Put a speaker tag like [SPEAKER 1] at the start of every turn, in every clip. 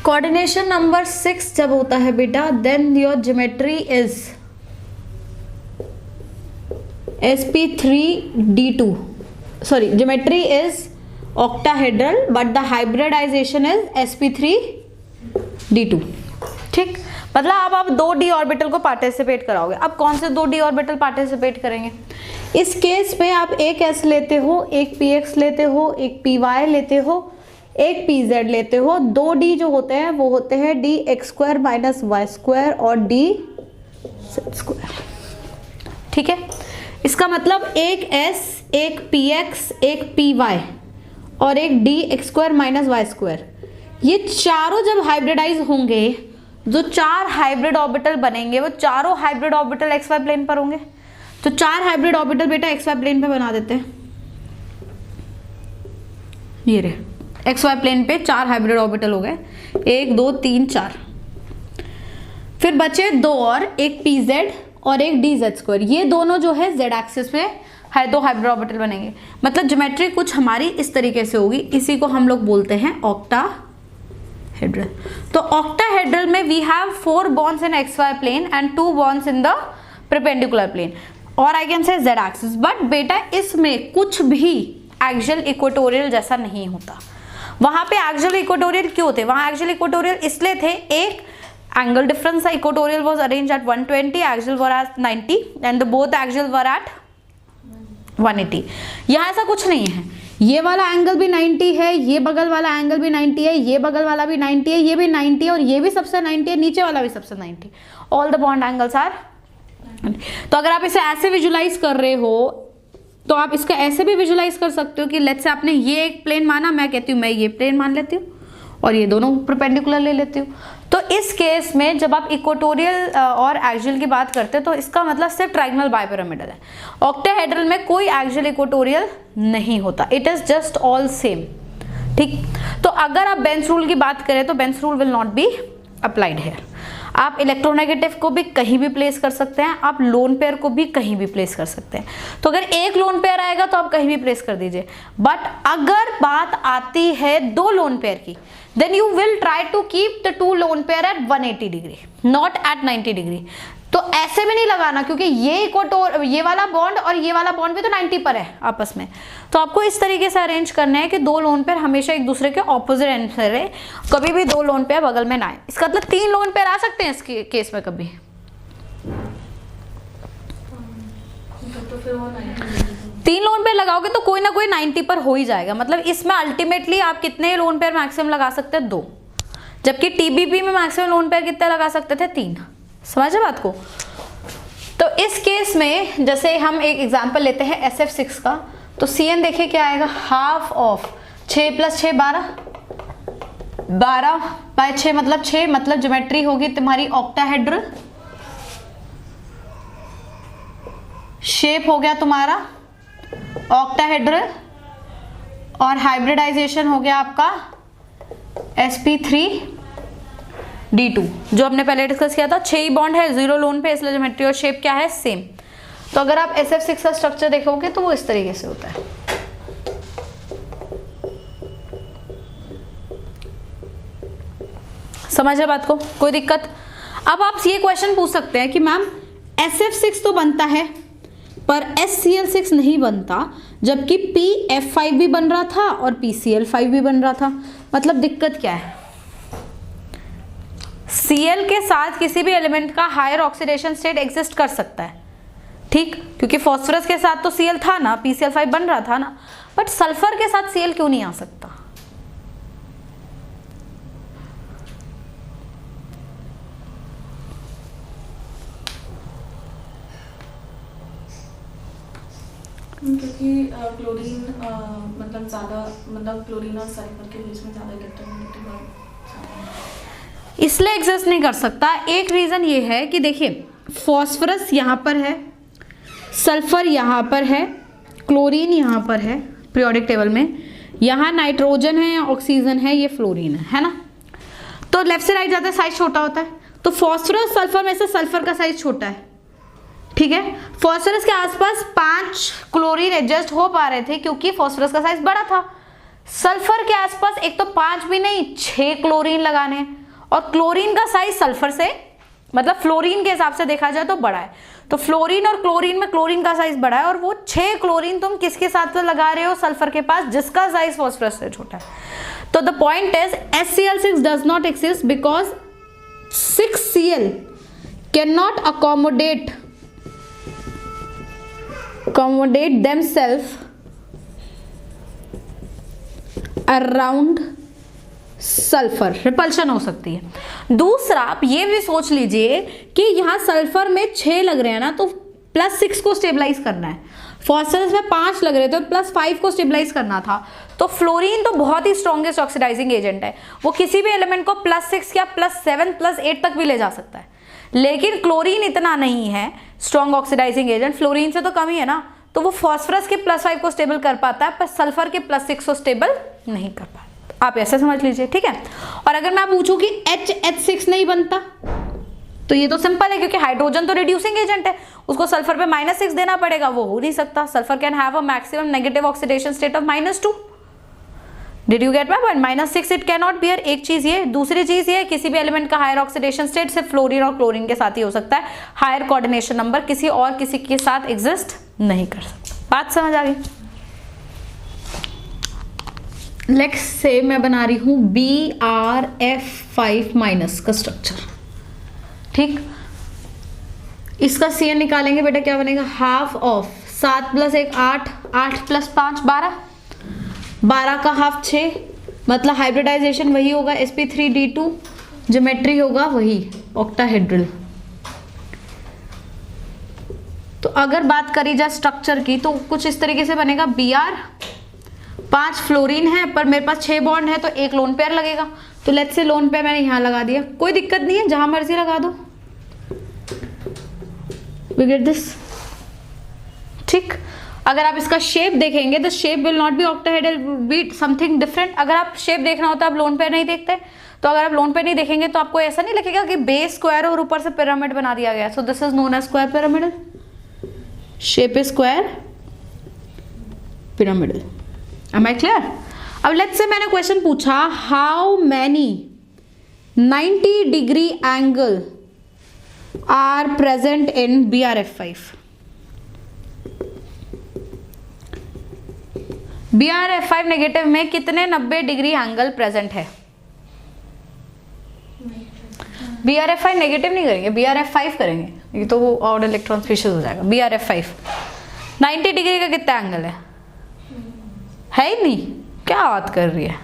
[SPEAKER 1] Coordination number 6 जब होता है बेटा, then your geometry is sp3d2, sorry geometry is octahedral but the hybridization is sp3d2। ठीक, मतलब अब आप 2d ऑर्बिटल को पार्टिसिपेट कराओगे। अब कौन से 2d ऑर्बिटल पार्टिसिपेट करेंगे? इस केस में आप एक s लेते हो, एक px लेते हो, एक py लेते हो, एक pz लेते हो। 2d जो होते हैं वो होते हैं dx² माइनस y² और dz²। ठीक है, इसका मतलब एक s, एक px, एक py और एक dx² माइनस y², ये चारों जब हाइब्रिडाइज होंगे, जो 4 हाइब्रिड ऑर्बिटल बनेंगे वो चारों हाइब्रिड ऑर्बिटल xy प्लेन पर होंगे। तो 4 हाइब्रिड ऑर्बिटल बेटा xy प्लेन पे बना देते हैं। ये रहे xy प्लेन पे 4 हाइब्रिड ऑर्बिटल हो गए, 1 2 3 4। फिर बचे 2 और, एक pz और एक dz²। ये दोनों जो है z एक्सिस पे है, 2 हाइब्रिड ऑर्बिटल बनेंगे। मतलब ज्योमेट्री कुछ हमारी इस तरीके से होगी। इसी को हम लोग बोलते हैं ऑक्टाहेड्रल। तो ऑक्टाहेड्रल में we have 4 bonds in xy plane and 2 bonds in the perpendicular plane, और I can say z axis. But बेटा इसमें कुछ भी एक्सियल इक्वेटोरियल जैसा नहीं होता। वहां पे एक्सियल इक्वेटोरियल क्यों थे? वहां एक्सियल इक्वेटोरियल इसलिए थे, एक एंगल डिफरेंस था, equatorial was arranged at 120, axial were at 90 and both axial were at 180। यहाँ ऐसा कुछ नहीं है, ये वाला एंगल भी 90 है, ये बगल वाला एंगल भी 90 है, ये बगल वाला भी 90 है, ये भी 90 है और ये भी सबसे 90 है, नीचे वाला भी सबसे 90। All the bond angles are. तो अगर आप इसे ऐसे विजुलाइज कर रहे हो तो आप इसका ऐसे भी विजुलाइज कर सकते हो कि लेट्स से आपने ये एक प्लेन माना, मैं कहती हूँ मैं ये प्लेन मान लेती हूँ और ये दोनों परपेंडिकुलर ले लेती हूँ। तो इस केस में जब आप इक्वेटोरियल और एक्सियल की बात करते हैं तो इसका मतलब सिर्फ ट्रायंगल बाइपिरामिडल है। ऑक्टाहेड्रल में कोई एक्सियल इक्वेटोरियल नहीं होता, it is just all same. ठीक, तो अगर आप बेंस रूल की बात करें तो Bent's rule will not be applied here. आप इलेक्ट्रोनेगेटिव को भी कहीं भी प्लेस कर सकते हैं, आप लोन पेयर को भी कहीं भी प्लेस कर सकते हैं। तो अगर एक लोन पेयर आएगा तो आप कहीं भी प्लेस कर दीजिए। बट अगर बात आती है 2 लोन पेयर की, then you will try to keep the 2 lone pair at 180 degree, not at 90 degree। तो ऐसे में नहीं लगाना, क्योंकि ये वाला बॉन्ड और ये वाला बॉन्ड भी तो 90 पर है आपस में। तो आपको इस तरीके से अरेंज करना है कि 2 लोन पेयर हमेशा एक दूसरे के ऑपोजिट एंड से रहे, कभी भी 2 लोन पेयर बगल में ना आए। इसका मतलब 3 लोन पेयर आ सकते हैं इस केस में कभी। तो फिर वो 3 लोन पेयर लगाओगे तो कोई ना कोई 90 पर हो ही जाएगा। मतलब इसमें अल्टीमेटली आप कितने लोन पेयर मैक्सिमम लगा सकते हैं? 2, जबकि टीबीपी में मैक्सिमम लोन पेयर कितने लगा सकते थे? 3। समझे बात को? तो इस केस में जैसे हम एक एग्जांपल लेते हैं SF6 का, तो CN देखिए क्या आएगा, हाफ ऑफ 6 + 6 12, 12/6 मतलब 6, मतलब ज्योमेट्री होगी तुम्हारी ऑक्टाहेड्रल। शेप हो गया तुम्हारा ऑक्टाहेड्रल और हाइब्रिडाइजेशन हो गया आपका sp3d2, जो हमने पहले डिस्कस किया था। 6 ही बॉन्ड है, 0 लोन पे, इसलिए ज्योमेट्री और शेप क्या है? सेम। तो अगर आप SF6 का स्ट्रक्चर देखोगे तो वो इस तरीके से होता है। समझे बात को? कोई दिक्कत? अब आप ये क्वेश्चन पूछ सकते हैं कि मैम SF6 तो बनता है पर SCl6 नहीं बनता, जबकि PF5 भी बन रहा था और PCl5 भी बन रहा था। मतलब दिक्कत क्या है? Cl के साथ किसी भी एलिमेंट का हायर ऑक्सीडेशन स्टेट एग्जिस्ट कर सकता है, ठीक, क्योंकि फास्फोरस के साथ तो Cl था ना, PCl5 बन रहा था ना, बट सल्फर के साथ Cl क्यों नहीं आ सकता?
[SPEAKER 2] क्योंकि क्लोरीन मतलब ज़्यादा, मतलब क्लोरीन और सल्फर के बीच में ज़्यादा इलेक्ट्रोनेगेटिव
[SPEAKER 1] इसलिए एग्जिस्ट नहीं कर सकता। एक रीज़न ये है कि देखिए फॉस्फोरस यहाँ पर है, सल्फर यहाँ पर है, क्लोरीन यहाँ पर है पीरियोडिक टेबल में, यहाँ नाइट्रोजन है, ऑक्सीजन है, ये फ्लोरीन है ना। तो लेफ्ट से राइट जाता है साइज छोटा होता है, तो फॉस्फोरस सल्फर में से सल्फर का साइज छोटा है, ठीक है। फॉस्फोरस के आसपास 5 क्लोरीन एडजस्ट हो पा रहे थे क्योंकि फॉस्फोरस का साइज बड़ा था, सल्फर के आसपास एक तो 5 भी नहीं 6 क्लोरीन लगाने हैं, और क्लोरीन का साइज सल्फर से मतलब फ्लोरीन के हिसाब से देखा जाए तो बड़ा है, तो फ्लोरीन और क्लोरीन में क्लोरीन का साइज बड़ा है, और वो 6 क्लोरीन तुम किसके साथ लगा रहे हो, सल्फर के पास, जिसका साइज फास्फोरस से छोटा है। तो the point is HCl6 does not exist because 6Cl can not accommodate themselves around sulphur, repulsion हो सकती है। दूसरा आप ये भी सोच लीजिए कि यहाँ सल्फर में 6 लग रहे हैं ना, तो +6 को स्टेबलाइज करना है, फॉस्फोरस में 5 लग रहे थे तो +5 को स्टेबलाइज करना था। तो फ्लोरीन तो बहुत ही स्ट्रॉन्गेस्ट ऑक्सीडाइजिंग एजेंट है, वो किसी भी एलिमेंट को +6 या +7 +8 तक भी ले जा सकता है, लेकिन क्लोरीन इतना नहीं है स्ट्रॉन्ग ऑक्सीडाइजिंग एजेंट, फ्लोरीन से तो कम ही है ना, तो वो फॉस्फोरस के +5 को स्टेबल कर पाता है पर सल्फर के +6 को स्टेबल नहीं कर पाता। आप ऐसे समझ लीजिए, ठीक है। और अगर मैं पूछूं कि HH6 नहीं बनता, तो ये तो सिंपल है, क्योंकि हाइड्रोजन तो रिड्यूसिंग एजेंट है, उसको सल्फर पे -6 देना पड़ेगा, वो हो नहीं सकता। Sulphur can have a maximum negative oxidation state of -2। Did you get my point? -6 it can not bear, एक चीज ये। दूसरी चीज ये, किसी भी एलिमेंट का हायर ऑक्सीडेशन स्टेट सिर्फ फ्लोरीन और क्लोरीन के साथ ही हो सकता है, हायर कोऑर्डिनेशन नंबर किसी और किसी के साथ एग्जिस्ट नहीं कर सकता। बात समझ आ गई? लेट्स से मैं बना रही हूं BrF5- का स्ट्रक्चर, ठीक। इसका CN निकालेंगे बेटा, क्या बनेगा, हाफ ऑफ 7 + 1 8, 8 + 5 12, 12 का हाफ 6, मतलब हाइब्रिडाइजेशन वही होगा sp3d2, ज्योमेट्री होगा वही ऑक्टाहेड्रल। तो अगर बात करी जाए स्ट्रक्चर की तो कुछ इस तरीके से बनेगा, Br 5 फ्लोरीन है पर मेरे पास 6 बॉन्ड है तो एक लोन पेयर लगेगा, तो लेट्स से लोन पेयर मैंने यहाँ लगा दिया, कोई दिक्कत नहीं है, जहां मर्जी लगा दो, वी गेट दिस, ठीक। अगर आप इसका शेप देखेंगे तो shape will not B octahedral, be something different. अगर आप शेप देखना होता है आप लोन पेयर नहीं देखते, तो अगर आप लोन पेयर नहीं देखेंगे तो आपको ऐसा नहीं लगेगा कि बेस स्क्वायर और ऊपर से पिरामिड बना दिया गया। So this is known as square pyramidal, shape is square pyramidal. Am I clear? अब लेट्स से मैंने क्वेश्चन पूछा, how many 90 degree angle are present in BrF5? BrF5 negative में कितने 90 डिग्री एंगल प्रेजेंट है? BrF5 negative नहीं करेंगे, BrF5 करेंगे, ये तो वो ऑड इलेक्ट्रॉन स्पीशीज हो जाएगा। BrF5 90 डिग्री का कितना एंगल है ही नहीं, क्या बात कर रही है?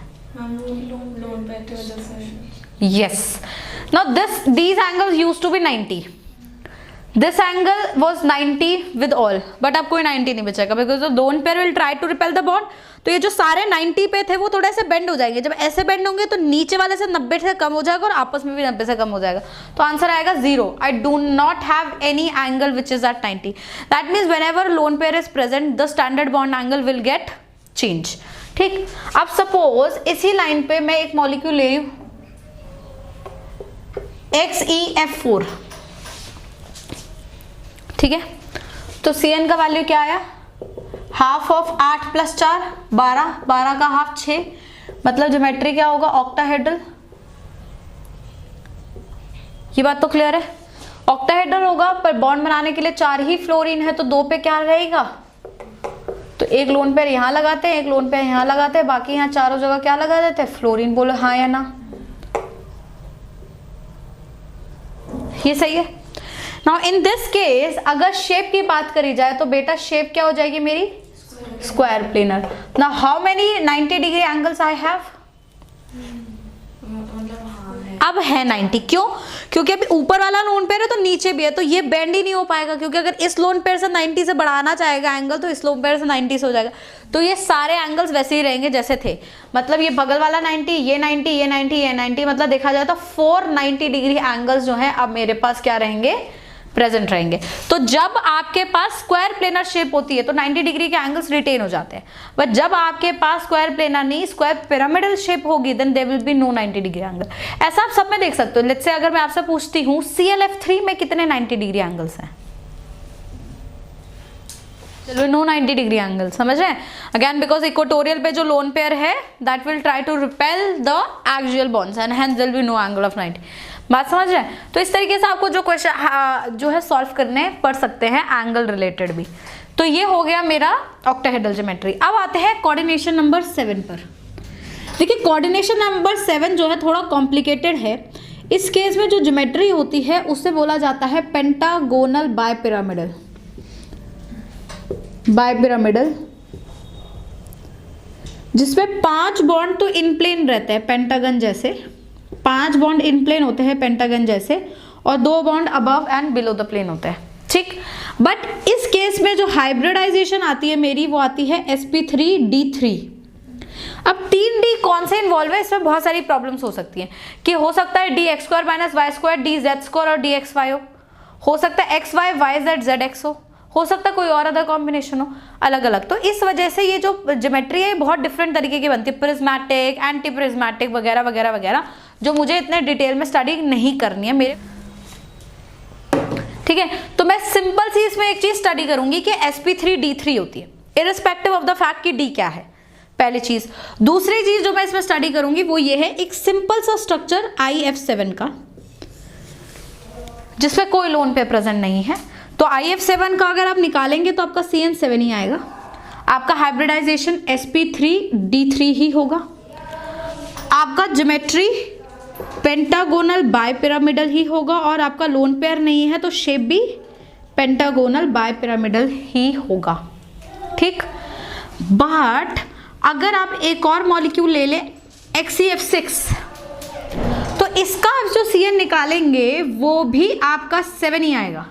[SPEAKER 1] Yes, now these angles used to be 90, this angle was 90 with all, but अब कोई 90 नहीं बचेगा because the lone pair will try to repel the bond। तो ये जो सारे 90 पे थे वो थोड़े से बेंड हो जाएंगे, जब ऐसे बेंड होंगे तो नीचे वाले से 90 से कम हो जाएगा और आपस में भी 90 से कम हो जाएगा, तो आंसर आएगा 0। I do not have any angle which is at 90। That means whenever lone pair is present the standard bond angle will get change, ठीक। अब सपोज इसी लाइन पे मैं एक मॉलिक्यूल ले रही हूं XeF4, ठीक है, तो CN का वैल्यू क्या आया, हाफ ऑफ 8 + 4 12, 12 का हाफ 6, मतलब ज्योमेट्री क्या होगा, ऑक्टाहेड्रल। ये बात तो क्लियर है, ऑक्टाहेड्रल होगा, पर बॉन्ड बनाने के लिए 4 ही फ्लोरीन है तो 2 पे क्या रहेगा, तो एक लोन पेयर यहाँ लगाते हैं, एक लोन पेयर यहाँ लगाते हैं, बाकी यहाँ चारों जगह क्या लगा देते हैं, फ्लोरीन। बोलो हाँ या ना, ये सही है। नाउ इन दिस केस अगर शेप की बात करी जाए तो बेटा शेप क्या हो जाएगी मेरी, square planar. Now how many 90 degree angles I have, अब है 90, क्यों, क्योंकि अभी ऊपर वाला लोन पेयर है तो नीचे भी है, तो ये बेंड ही नहीं हो पाएगा, क्योंकि अगर इस लोन पेयर से 90 से बढ़ाना चाहेगा एंगल तो इस लोन पेयर से 90 से हो जाएगा, तो ये सारे एंगल्स वैसे ही रहेंगे जैसे थे, मतलब ये बगल वाला 90, ये 90, ये 90, ये 90, मतलब देखा जाए तो 490 डिग्री एंगल्स जो है अब मेरे पास क्या रहेंगे, प्रेजेंट रहेंगे। तो जब आपके पास स्क्वायर प्लेनर शेप होती है तो 90 डिग्री के एंगल्स रिटेन हो जाते हैं, बट जब आपके पास स्क्वायर प्लेनर नहीं स्क्वायर पिरामिडल शेप होगी then there will be no 90 degree angle. ऐसा आप सब में देख सकते हो। लेट्स से अगर मैं आपसे पूछती हूँ ClF3 में कितने 90 डिग्री एंगल्स हैं, चलो नो 90 डिग्री एंगल, समझ रहे हैं? अगेन बिकॉज इक्वेटोरियल पे जो लोन पेयर है that will try to repel the axial bonds and hence there will be no angle of 90। बात समझ रहे हैं? तो इस तरीके से आपको जो क्वेश्चन जो है सॉल्व करने पड़ सकते हैं एंगल रिलेटेड भी। तो ये हो गया मेरा ऑक्टाहेड्रल ज्योमेट्री। अब आते हैं कोऑर्डिनेशन नंबर 7 पर। देखिए कोऑर्डिनेशन नंबर 7 जो है थोड़ा कॉम्प्लिकेटेड है। इस केस में जो ज्योमेट्री होती है उससे बोला जाता है पेंटागोनल बायपिरामिडल। बायपिरामिडल जिसमें 5 बॉन्ड तो इन प्लेन रहते हैं पेंटागन जैसे, 5 बॉन्ड इन प्लेन होते हैं पेंटागन जैसे, और 2 bond above and below the plane होते हैं, ठीक। बट इस केस में जो हाइब्रिडाइजेशन आती है मेरी वो आती है sp3d3। अब 3d कौन से इन्वॉल्व है, इसमें बहुत सारी प्रॉब्लम्स हो सकती हैं कि हो सकता है dx² - y² dz² और dxy हो सकता है xy yz zx हो सकता है कोई और अदर कॉम्बिनेशन हो, अलग अलग। तो इस वजह से ये जो ज्योमेट्री है बहुत डिफरेंट तरीके की बनती है, प्रिज्मेटिक, एंटी प्रिज्मेटिक वगैरह वगैरह वगैरह, जो मुझे इतने डिटेल में स्टडी नहीं करनी है मेरे, ठीक है। तो मैं सिंपल सी इसमें एक चीज स्टडी करूंगी कि sp3d3 होती है इररिस्पेक्टिव ऑफ द फैक्ट कि d क्या है, पहली चीज। दूसरी चीज जो मैं इसमें स्टडी करूंगी वो ये है एक सिंपल सा स्ट्रक्चर IF7 का जिसमें कोई लोन पे प्रेजेंट नहीं है। तो IF7 का अगर आप निकालेंगे तो आपका CN7 ही आएगा, आपका हाइब्रिडाइजेशन sp3d3 ही होगा, आपका ज्योमेट्री पेंटागोनल बायपिरामिडल ही होगा, और आपका लोन पेयर नहीं है तो शेप भी पेंटागोनल बायपिरामिडल ही होगा, ठीक। बट अगर आप एक और मॉलिक्यूल ले लें XeF6 तो इसका जो CN निकालेंगे वो भी आपका 7 ही आएगा।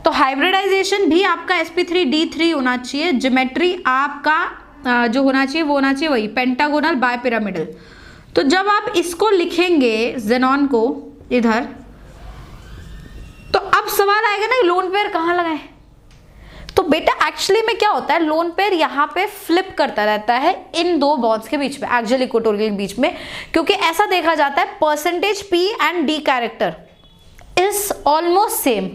[SPEAKER 1] तो हाइब्रिडाइजेशन भी आपका sp3d3 होना चाहिए, ज्योमेट्री आपका जो होना चाहिए वो होना चाहिए वही पेंटागोनल बायपिरामिडल। तो जब आप इसको लिखेंगे जेनॉन को इधर, तो अब सवाल आएगा ना लोन पेयर कहाँ लगाए। तो बेटा एक्चुअली में क्या होता है, लोन पेयर यहाँ पे फ्लिप करता रहता है इन 2 बॉन्ड्स के बीच में, एक्सियल इक्वेटोरियल के बीच में, क्योंकि ऐसा देखा जाता है percentage p and d character is almost same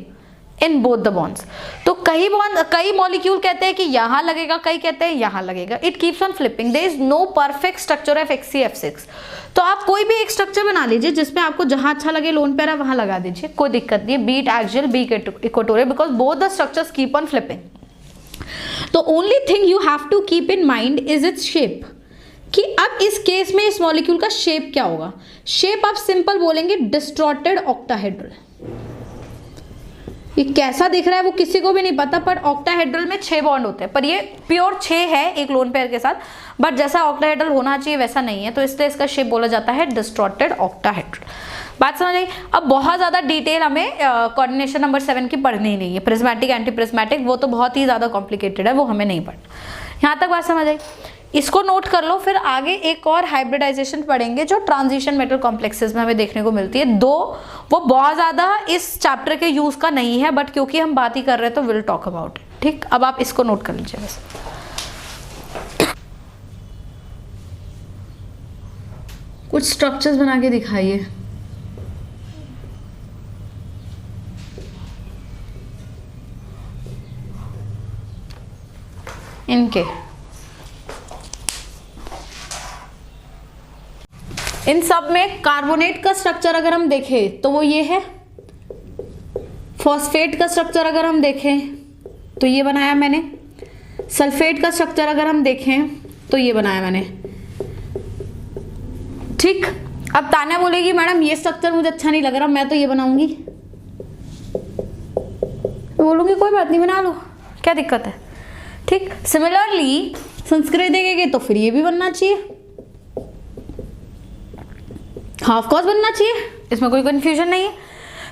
[SPEAKER 1] in both the bonds. तो कई मॉलिक्यूल कहते हैं कि यहां लगेगा, कई कहते हैं यहां लगेगा, it keeps on flipping, there is no perfect structure of XeF6। तो आप कोई भी एक स्ट्रक्चर बना लीजिए जिसमें आपको जहां अच्छा लगे लोन पेयर वहां लगा दीजिए, कोई दिक्कत नहीं है, be it axial be equatorial, because both the structures keep on flipping. तो only thing you have to keep in mind is its shape, कि अब इस केस में इस मॉलिक्यूल का शेप क्या होगा। शेप आप सिंपल बोलेंगे डिस्टॉर्टेड ऑक्टाहेड्रल। ये कैसा दिख रहा है वो किसी को भी नहीं पता, पर ऑक्टाहेड्रल में 6 बॉन्ड होते हैं, पर ये प्योर 6 है एक लोन पेयर के साथ, बट जैसा ऑक्टाहेड्रल होना चाहिए वैसा नहीं है, तो इसलिए इसका शेप बोला जाता है डिस्टॉर्टेड ऑक्टाहेड्रल। बात समझ आई? अब बहुत ज़्यादा डिटेल हमें कोऑर्डिनेशन नंबर 7 की पढ़नी ही नहीं है, प्रिज्मेटिक एंटी प्रिज्मेटिक वो तो बहुत ही ज़्यादा कॉम्प्लिकेटेड है, वो हमें नहीं पढ़ना। यहाँ तक बात समझ आई? इसको नोट कर लो, फिर आगे एक और हाइब्रिडाइजेशन पढ़ेंगे जो ट्रांजिशन मेटल कॉम्प्लेक्सेस में हमें देखने को मिलती है। 2 वो बहुत ज़्यादा इस चैप्टर के यूज़ का नहीं है, बट क्योंकि हम बात ही कर रहे हैं तो विल टॉक अबाउट इट, ठीक। अब आप इसको नोट कर लीजिए बस। कुछ स्ट्रक्चर्स बना के दिखाइए। इनके इन सब में कार्बोनेट का स्ट्रक्चर अगर हम देखें तो वो ये है, फॉस्फेट का स्ट्रक्चर अगर हम देखें तो ये बनाया मैंने, सल्फेट का स्ट्रक्चर अगर हम देखें तो ये बनाया मैंने, ठीक। अब तान्या बोलेगी मैडम ये स्ट्रक्चर मुझे अच्छा नहीं लग रहा, मैं तो ये बनाऊंगी, बोलूंगी कोई बात नहीं बना लो, क्या दिक्कत है, ठीक। सिमिलरली संस्कृत देखेंगे तो फिर ये भी बनना चाहिए, हाफ कोर्स बनना चाहिए, इसमें कोई कंफ्यूजन नहीं है।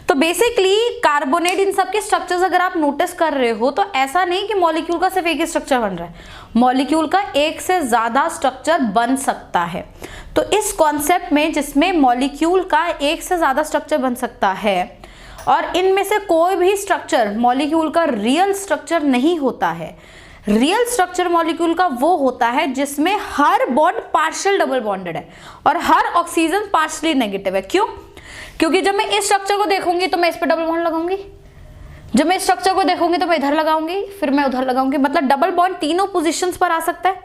[SPEAKER 1] तो बेसिकली कार्बोनेट इन सब के स्ट्रक्चर्स अगर आप नोटिस कर रहे हो तो ऐसा नहीं कि मॉलिक्यूल का सिर्फ एक ही स्ट्रक्चर बन रहा है, मॉलिक्यूल का एक से ज्यादा स्ट्रक्चर बन सकता है। तो इस कॉन्सेप्ट में जिसमें मॉलिक्यूल का एक से ज्यादा स्ट्रक्चर बन सकता है और इनमें से कोई भी स्ट्रक्चर मॉलिक्यूल का रियल स्ट्रक्चर नहीं होता है, रियल स्ट्रक्चर मॉलिक्यूल का वो होता है जिसमें हर बॉन्ड पार्शियल डबल बॉन्डेड है और हर ऑक्सीजन पार्शियली नेगेटिव है। क्यों? क्योंकि जब मैं इस स्ट्रक्चर को देखूंगी तो मैं इस पर डबल बॉन्ड लगाऊंगी, जब मैं स्ट्रक्चर को देखूंगी तो मैं इधर लगाऊंगी, फिर मैं उधर लगाऊंगी, मतलब डबल बॉन्ड तीनों पोजीशंस पर आ सकता है।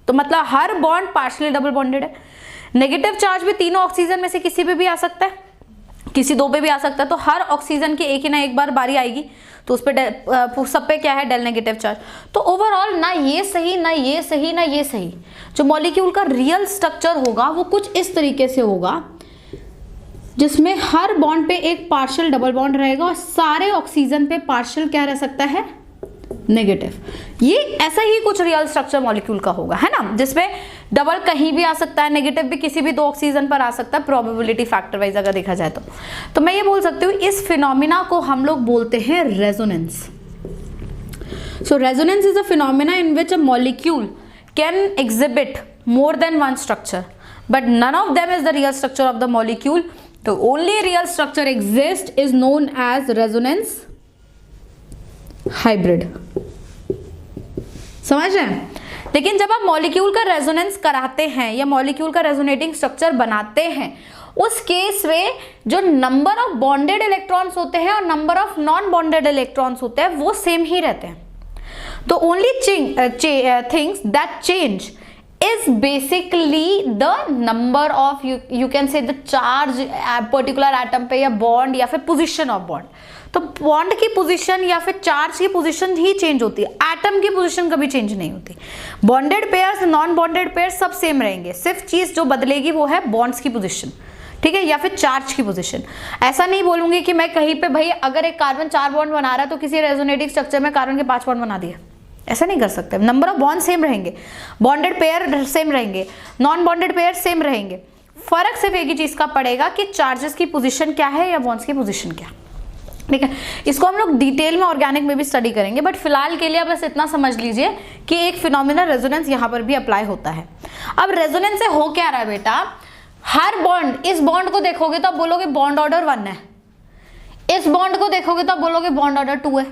[SPEAKER 1] तो मतलब हर बॉन्ड पार्शियली डबल बॉन्डेड है। नेगेटिव चार्ज भी तीनों ऑक्सीजन में से किसी पे भी आ सकता है, किसी दो पे भी आ सकता है। तो हर ऑक्सीजन की एक ही ना एक बार बारी आएगी, तो उस पे सब पे क्या है, डेल नेगेटिव चार्ज। तो ओवरऑल ना ये सही ना ये सही ना ये सही, जो मॉलिक्यूल का रियल स्ट्रक्चर होगा वो कुछ इस तरीके से होगा, जिसमें हर बॉन्ड पे एक पार्शियल डबल बॉन्ड रहेगा और सारे ऑक्सीजन पे पार्शियल क्या रह सकता है, नेगेटिव। ये ऐसा ही कुछ रियल स्ट्रक्चर मॉलिक्यूल का होगा, है ना, जिसमें डबल कहीं भी आ सकता है, नेगेटिव भी किसी भी दो ऑक्सीजन पर आ सकता है, प्रोबेबिलिटी फैक्टर वाइज अगर देखा जाए तो मैं ये बोल सकती हूँ इस फिनोमिना को हम लोग बोलते हैं resonance. So resonance is a phenomena in which a molecule can exhibit more than one structure, but none of them is the real structure of the molecule. The only real structure exists is known as resonance hybrid। समझ रहे हैं? लेकिन जब आप molecule का resonance कराते हैं या मॉलिक्यूल का रेजोनेटिंग स्ट्रक्चर बनाते हैं, उस केस में जो नंबर ऑफ बॉन्डेड इलेक्ट्रॉन्स होते हैं और number of non bonded electrons होते हैं वो सेम ही रहते हैं। तो only things that change is basically the number of you can say the charge particular atom पे या bond या फिर position of bond। तो bond की position या फिर charge की position ही change होती है, atom की position कभी change नहीं होती। bonded pairs non bonded pairs सब same रहेंगे, सिर्फ चीज जो बदलेगी वो है bonds की position, ठीक है, या फिर चार्ज की पोजीशन। ऐसा नहीं बोलूंगी कि मैं कहीं पे भाई अगर एक कार्बन 4 बॉन्ड बना रहा है तो किसी रेजोनेटिंग स्ट्रक्चर में कार्बन के 5 बॉन्ड बना दिए, ऐसा नहीं कर सकते। नंबर ऑफ बॉन्ड सेम रहेंगे, बॉन्डेड पेयर सेम रहेंगे, नॉन बॉन्डेड पेयर सेम रहेंगे। फर्क सिर्फ एक ही चीज का पड़ेगा कि चार्जेस की पोजीशन क्या है या बॉन्ड्स की पोजीशन क्या, ठीक है। इसको हम लोग डिटेल में ऑर्गेनिक में भी स्टडी करेंगे, बट फिलहाल के लिए बस इतना समझ लीजिए कि एक फिनोमिना रेजोनेंस यहाँ पर भी अप्लाई होता है। अब रेजोनेंस से हो क्या रहा है बेटा, हर बॉन्ड, इस बॉन्ड को देखोगे तो आप बोलोगे बॉन्ड ऑर्डर 1 है, इस बॉन्ड को देखोगे तो आप बोलोगे बॉन्ड ऑर्डर 2 है।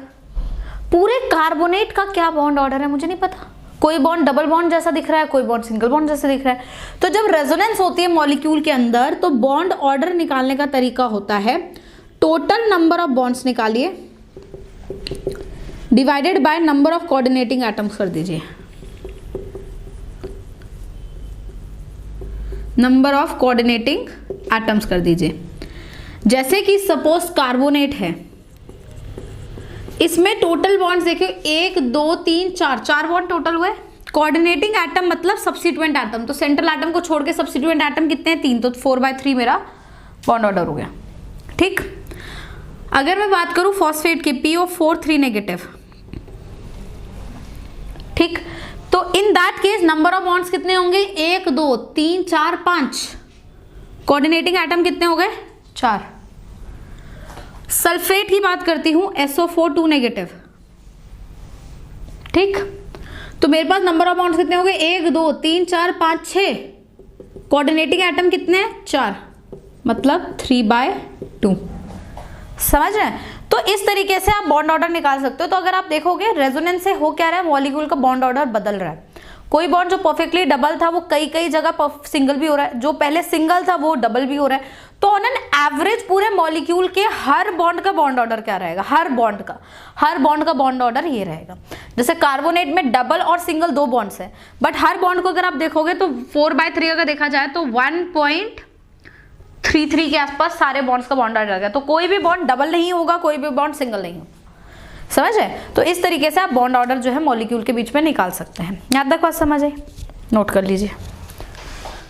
[SPEAKER 1] पूरे कार्बोनेट का क्या बॉन्ड ऑर्डर है मुझे नहीं पता, कोई बॉन्ड डबल बॉन्ड जैसा दिख रहा है, कोई बॉन्ड सिंगल बॉन्ड जैसा दिख रहा है। तो जब रेजोनेंस होती है मॉलिक्यूल के अंदर तो बॉन्ड ऑर्डर निकालने का तरीका होता है टोटल नंबर ऑफ बॉन्ड्स निकालिए divided by number of coordinating atoms कर दीजिए, नंबर ऑफ कोऑर्डिनेटिंग एटम्स कर दीजिए। जैसे कि सपोज कार्बोनेट है, इसमें टोटल बॉन्ड्स देखिए 1 2 3 4 बॉन्ड टोटल हुए। कोऑर्डिनेटिंग एटम मतलब सब्स्टिट्यूएंट एटम, तो सेंट्रल एटम को छोड़ के सब्स्टिट्यूएंट एटम कितने हैं, 3, तो 4/3 मेरा बॉन्ड ऑर्डर हो गया, ठीक। अगर मैं बात करूं फॉस्फेट की, PO4 3 नेगेटिव, ठीक। तो in that case number of bonds कितने होंगे, 1 2 3 4 5। कोऑर्डिनेटिंग एटम कितने हो गए, 4। सल्फेट की बात करती हूं, SO4 2 नेगेटिव, ठीक। तो मेरे पास नंबर ऑफ बॉन्ड्स कितने हो गए, 1 2 3 4 5 6। कोऑर्डिनेटिंग एटम कितने हैं, 4, मतलब 3/2। समझ रहे हैं? तो इस तरीके से आप बॉन्ड ऑर्डर निकाल सकते हो। तो अगर आप देखोगे रेजोनेंस से हो क्या रहा है, मॉलिक्यूल का बॉन्ड ऑर्डर बदल रहा है। कोई बॉन्ड जो परफेक्टली डबल था वो कई जगह सिंगल भी हो रहा है, जो पहले सिंगल था वो डबल भी हो रहा है। तो ऑन एन एवरेज पूरे मॉलिक्यूल के हर बॉन्ड का बॉन्ड ऑर्डर क्या रहेगा, हर बॉन्ड का बॉन्ड ऑर्डर ये रहेगा। जैसे कार्बोनेट में डबल और सिंगल 2 बॉन्ड्स है, बट हर बॉन्ड को अगर आप देखोगे तो 4/3 अगर देखा जाए तो 1.33 के आसपास सारे बॉन्ड्स का बॉन्ड ऑर्डर रहेगा। तो कोई भी बॉन्ड डबल नहीं होगा, कोई भी बॉन्ड सिंगल नहीं होगा। समझ है? तो इस तरीके से आप बॉन्ड ऑर्डर जो है मॉलिक्यूल के बीच में निकाल सकते हैं। यहाँ तक बात समझ आई, नोट कर लीजिए।